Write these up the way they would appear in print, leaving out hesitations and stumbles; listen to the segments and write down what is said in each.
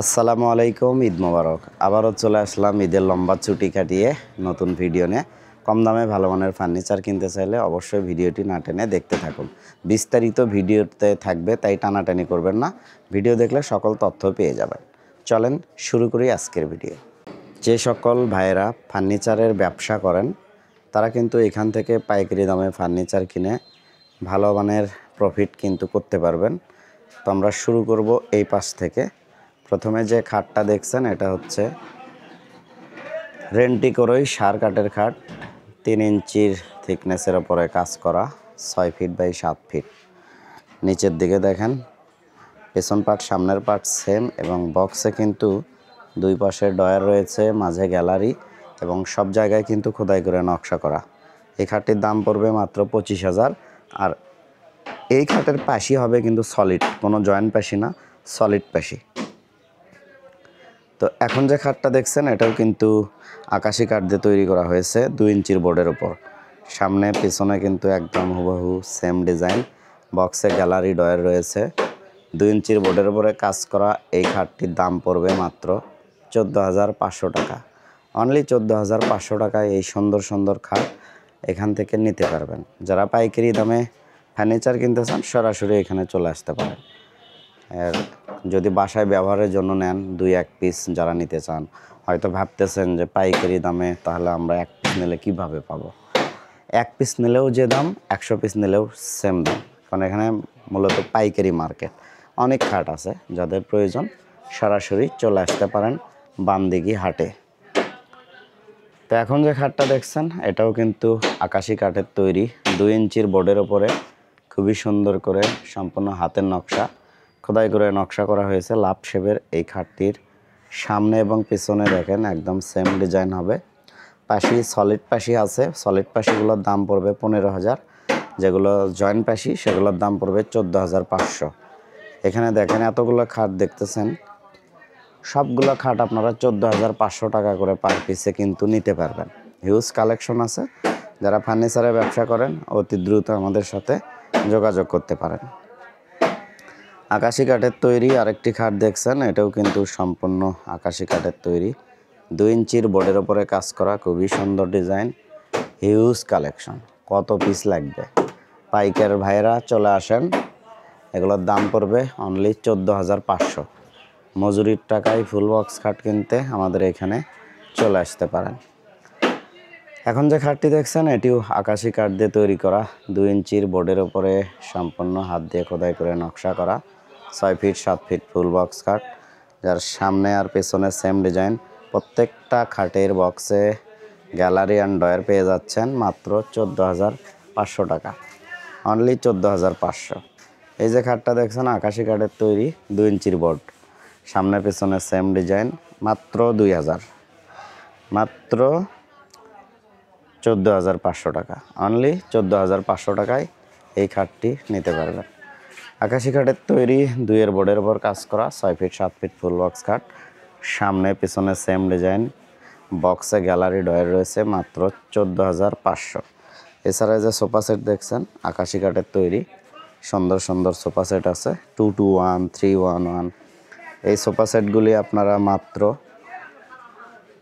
আসসালামু আলাইকুম, ঈদ মোবারক। আবারও চলে আসলাম ঈদের লম্বা ছুটি কাটিয়ে নতুন ভিডিও নিয়ে। কম দামে ভালো মানের ফার্নিচার কিনতে চাইলে অবশ্যই ভিডিওটি না টেনে দেখতে থাকুন। বিস্তারিত ভিডিওতে থাকবে, তাই টানাটানি করবেন না। ভিডিও দেখলে সকল তথ্য পেয়ে যাবেন। চলেন শুরু করি আজকের ভিডিও। যে সকল ভাইয়েরা ফার্নিচারের ব্যবসা করেন তারা কিন্তু এখান থেকে পাইকারি দামে ফার্নিচার কিনে ভালো মানের প্রফিট কিন্তু করতে পারবেন। তো আমরা শুরু করব এই পাশ থেকে। প্রথমে যে খাটটা দেখছেন এটা হচ্ছে রেন্টিকোরই সার কাঠের খাট, 3 ইঞ্চির থিকনেসের ওপরে কাজ করা, 6 ফিট বাই 7 ফিট। নিচের দিকে দেখেন পেছন পার্ট সামনের পার্ট সেম, এবং বক্সে কিন্তু দুই পাশে ডয়ার রয়েছে, মাঝে গ্যালারি, এবং সব জায়গায় কিন্তু খোদাই করে নকশা করা। এই খাটটির দাম পড়বে মাত্র 25,000। আর এই খাটের পাশি হবে কিন্তু সলিড, কোনো জয়েন্ট পাশি না, সলিড পাশি। তো এখন যে খাটটা দেখছেন এটাও কিন্তু আকাশি কাঠ দিয়ে তৈরি করা হয়েছে 2 ইঞ্চির বোর্ডের উপর। সামনে পিছনে কিন্তু একদম হুবহু সেম ডিজাইন, বক্সে গ্যালারি ডয়ার রয়েছে। 2 ইঞ্চির বোর্ডের উপরে কাজ করা এই খাটটির দাম পড়বে মাত্র 14,500 টাকা। অনলি 14,500 টাকায় এই সুন্দর সুন্দর খাট এখান থেকে নিতে পারবেন। যারা পাইকারি দামে ফার্নিচার কিনতে চান সরাসরি এখানে চলে আসতে পারেন। আর যদি বাসায় ব্যবহারের জন্য নেন 2-1 পিস যারা নিতে চান, হয়তো ভাবতেছেন যে পাইকারি দামে তাহলে আমরা 1 পিস নিলে কিভাবে পাবো। 1 পিস নিলেও যে দাম, 100 পিস নিলেও সেম দাম, কারণ এখানে মূলত পাইকারি মার্কেট। অনেক খাট আছে, যাদের প্রয়োজন সরাসরি চলে আসতে পারেন বামদিঘি হাটে। তো এখন যে খাটটা দেখছেন এটাও কিন্তু আকাশি কাঠের তৈরি, 2 ইঞ্চির বোর্ডের ওপরে খুবই সুন্দর করে সম্পূর্ণ হাতের নকশা খোদাই করে নকশা করা হয়েছে লাভ শেপের। এই খাটটির সামনে এবং পিছনে দেখেন একদম সেম ডিজাইন হবে। পাশি সলিড পাশি আছে, সলিড পাশিগুলোর দাম পড়বে 15,000। যেগুলো জয়েন্ট পাশি সেগুলোর দাম পড়বে 14,500। এখানে দেখেন এতগুলো খাট দেখতেছেন, সবগুলো খাট আপনারা 14,500 টাকা করে পার পিসে কিন্তু নিতে পারবেন। হিউজ কালেকশন আছে। যারা ফার্নিচারের ব্যবসা করেন অতি দ্রুত আমাদের সাথে যোগাযোগ করতে পারেন। আকাশি কাঠের তৈরি আরেকটি খাট দেখছেন, এটাও কিন্তু সম্পূর্ণ আকাশি কাঠের তৈরি, 2 ইঞ্চির বোর্ডের ওপরে কাজ করা, খুবই সুন্দর ডিজাইন, হিউজ কালেকশন। কত পিস লাগবে পাইকার ভাইরা চলে আসেন, এগুলোর দাম পড়বে অনলি 14,500। মজুরির টাকায় ফুল বক্স খাট কিনতে আমাদের এখানে চলে আসতে পারেন। এখন যে খাটটি দেখছেন এটিও আকাশি কাঠ দিয়ে তৈরি করা, 2 ইঞ্চির বোর্ডের ওপরে সম্পূর্ণ হাত দিয়ে খোদাই করে নকশা করা, 6 ফিট 7 ফিট ফুল বক্স খাট, যার সামনে আর পেছনে সেম ডিজাইন। প্রত্যেকটা খাটের বক্সে গ্যালারি অ্যান্ড ডয়ার পেয়ে যাচ্ছেন মাত্র 14,500 টাকা, অনলি 14,500। এই যে খাটটা দেখছেন আকাশি কাঠের তৈরি, 2 ইঞ্চির বোর্ড, সামনে পেছনে সেম ডিজাইন, মাত্র 2,000, মাত্র 14,500 টাকা, অনলি 14,500 টাকায় এই খাটটি নিতে পারবেন। আকাশি কাঠের তৈরি 2 বোর্ডের ওপর কাজ করা, 6 ফিট 7 ফিট ফুল বক্স খাট, সামনে পিছনে সেম ডিজাইন, বক্সে গ্যালারি ডয়ার রয়েছে, মাত্র 14,500। এছাড়া যে সোফা সেট দেখছেন আকাশি কাঠের তৈরি, সুন্দর সুন্দর সোফা সেট আছে, 2-1, 3-1-1। এই সোফা সেটগুলি আপনারা মাত্র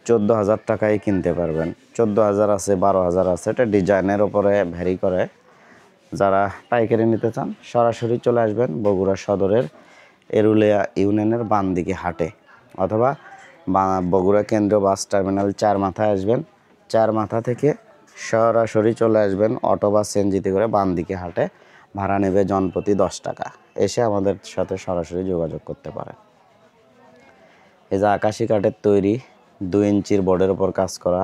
14,000 টাকায় কিনতে পারবেন। 14,000 আছে, 12,000 আছে, এটা ডিজাইনের ওপরে ভ্যারি করে। যারা পাইকারি নিতে চান সরাসরি চলে আসবেন বগুড়া সদরের এরুলিয়া ইউনিয়নের বামদিঘি হাটে, অথবা বগুড়া কেন্দ্রীয় বাস টার্মিনাল 4 মাথায় আসবেন, 4 মাথা থেকে সরাসরি চলে আসবেন অটো বা সিএনজিতে করে বামদিঘি হাটে। ভাড়া নেবে জনপ্রতি 10 টাকা। এসে আমাদের সাথে সরাসরি যোগাযোগ করতে পারেন। এই যে আকাশি কাঠের তৈরি 2 ইঞ্চির বোর্ডের ওপর কাজ করা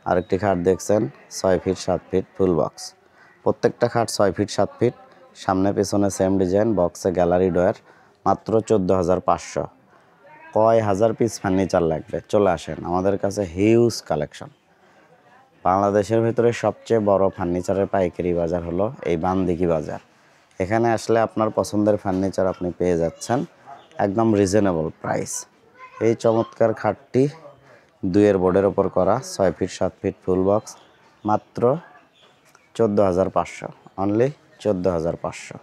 আরেকটি খাট দেখছেন, 6 ফিট 7 ফিট ফুল বক্স। প্রত্যেকটা খাট 6 ফিট 7 ফিট, সামনে পেছনে সেম ডিজাইন, বক্সে গ্যালারি ডয়ার, মাত্র 14,500। কয় হাজার পিস ফার্নিচার লাগবে চলে আসেন, আমাদের কাছে হিউজ কালেকশন। বাংলাদেশের ভিতরে সবচেয়ে বড় ফার্নিচারের পাইকারি বাজার হলো এই বামদিঘি বাজার। এখানে আসলে আপনার পছন্দের ফার্নিচার আপনি পেয়ে যাচ্ছেন একদম রিজনেবল প্রাইস। এই চমৎকার খাটটি 2 বোর্ডের ওপর করা, 6 ফিট 7 ফিট ফুল বক্স, মাত্র 14,500, অনলি 14,500।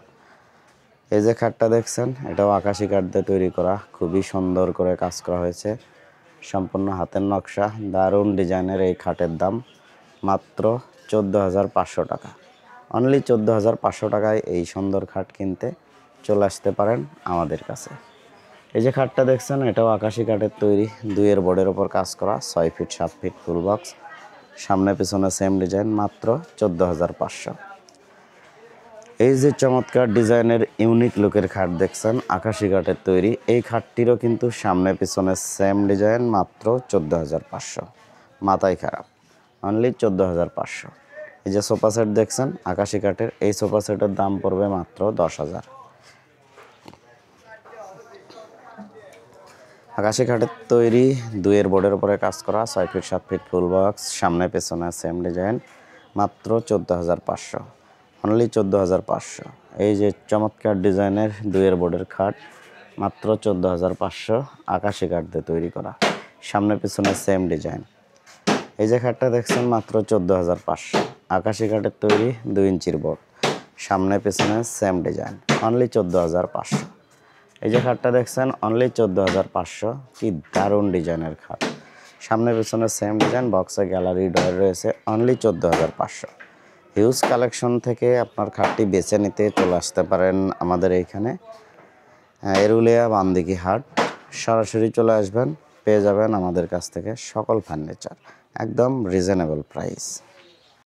এই যে খাটটা দেখছেন, এটাও আকাশি কাঠ দিয়ে তৈরি করা, খুবই সুন্দর করে কাজ করা হয়েছে, সম্পূর্ণ হাতের নকশা, দারুণ ডিজাইনের এই খাটের দাম মাত্র 14,500 টাকা। অনলি 14,500 টাকায় এই সুন্দর খাট কিনতে চলে আসতে পারেন আমাদের কাছে। এই যে খাটটা দেখছেন, এটাও আকাশি কাঠের তৈরি, 2 বোর্ডের ওপর কাজ করা, 6 ফিট 7 ফিট ফুল বক্স, সামনে পিছনে সেম ডিজাইন, মাত্র 14,500। এই যে চমৎকার ডিজাইনের ইউনিক লুকের খাট দেখছেন, আকাশি কাঠের তৈরি, এই খাটটিরও কিন্তু সামনে পিছনে সেম ডিজাইন, মাত্র 14,500। মাথায় খারাপ, অনলি 14,500। এই যে সোফা সেট দেখছেন আকাশি কাঠের, এই সোফা সেটের দাম পড়বে মাত্র 10,000। আকাশি কাঠের তৈরি, 2 বোর্ডের উপরে কাজ করা, 6 ফিট 7 ফিট ফুল বক্স, সামনে পেছনে সেম ডিজাইন, মাত্র 14,500। অনলি 14,500। এই যে চমৎকার ডিজাইনের 2 বোর্ডের খাট, মাত্র 14,500, আকাশি কাঠ দিয়ে তৈরি করা, সামনে পিছনে সেম ডিজাইন। এই যে খাটটা দেখছেন, মাত্র 14,500, আকাশি কাঠের তৈরি, 2 ইঞ্চির বোর্ড, সামনে পিছনে সেম ডিজাইন, অনলি 14,500। এই যে খাটটা দেখছেন, অনলি 14,500। কি দারুণ ডিজাইনের খাট, সামনে পিছনে সেম ডিজাইন, বক্সে গ্যালারি ডয়ার রয়েছে, অনলি 14,500। হিউজ কালেকশন থেকে আপনার খাটটি বেছে নিতে চলে আসতে পারেন আমাদের এইখানে, এরুলিয়া বান্দিকি হাট। সরাসরি চলে আসবেন, পেয়ে যাবেন আমাদের কাছ থেকে সকল ফার্নিচার একদম রিজনেবল প্রাইস।